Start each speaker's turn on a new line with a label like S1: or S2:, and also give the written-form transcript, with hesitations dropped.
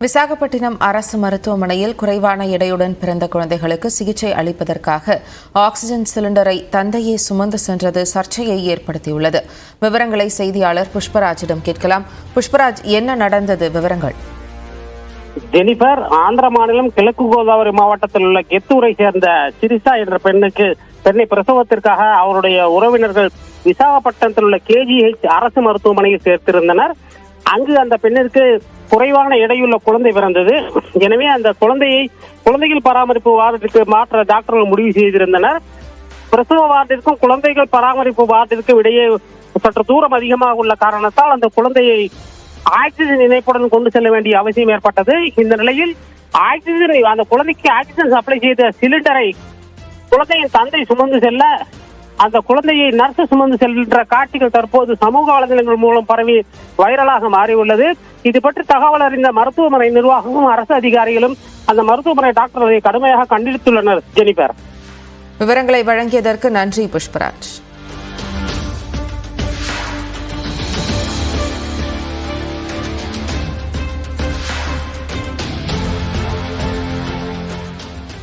S1: விசாகப்பட்டினம் அரசு மருத்துவமனையில் குறைவான எடையுடன் பிறந்த குழந்தைகளுக்கு சிகிச்சை அளிப்பதற்காக ஆக்ஸிஜன் சிலிண்டரை தந்தையே சுமந்து சென்றது சர்ச்சையை ஏற்படுத்தியுள்ளது. விவரங்களை செய்தியாளர் புஷ்பராஜிடம் கேட்கலாம். புஷ்பராஜ், என்ன நடந்தது? விவரங்கள்.
S2: ஜெனிஃபர், ஆந்திர மாநிலம் கிழக்கு கோதாவரி மாவட்டத்தில் உள்ள கெத்தூரை சேர்ந்த சிரிசா என்ற பெண்ணை பிரசவத்திற்காக அவருடைய உறவினர்கள் விசாகப்பட்டினத்தில் உள்ள KGH அரசு மருத்துவமனையில் சேர்த்திருந்தனர். அங்கு அந்த பெண்ணிற்கு குறைவான எடையுள்ள குழந்தை பிறந்தது. எனவே அந்த குழந்தைகள் பராமரிப்பு வார்டிற்கு மாற்ற டாக்டர்கள் முடிவு செய்திருந்தனர். பிரசவ வார்டிற்கும் குழந்தைகள் பராமரிப்பு வார்டிற்கும் இடையே சற்று தூரம் அதிகமாக உள்ள காரணத்தால் அந்த குழந்தையை ஆக்சிஜன் இணைப்புடன் கொண்டு செல்ல வேண்டிய அவசியம் ஏற்பட்டது. இந்த நிலையில் அந்த குழந்தைக்கு ஆக்சிஜன் சப்ளை செய்த சிலிண்டரை குழந்தையின் தந்தை சுமந்து செல்ல அந்த குழந்தையை நர்ஸ் சுமந்து செல்கின்ற காட்சிகள் தற்போது சமூக வலைதளங்கள் மூலம் பரவி வைரலாக மாறியுள்ளது. இது பற்றி தகவல் அறிந்த மருத்துவமனை நிர்வாகமும் அரசு அதிகாரிகளும் அந்த மருத்துவமனை டாக்டர்களை கடுமையாக கண்டித்துள்ளனர். ஜெனிஃபர்,
S1: விவரங்களை வழங்கியதற்கு நன்றி புஷ்பராஜ்.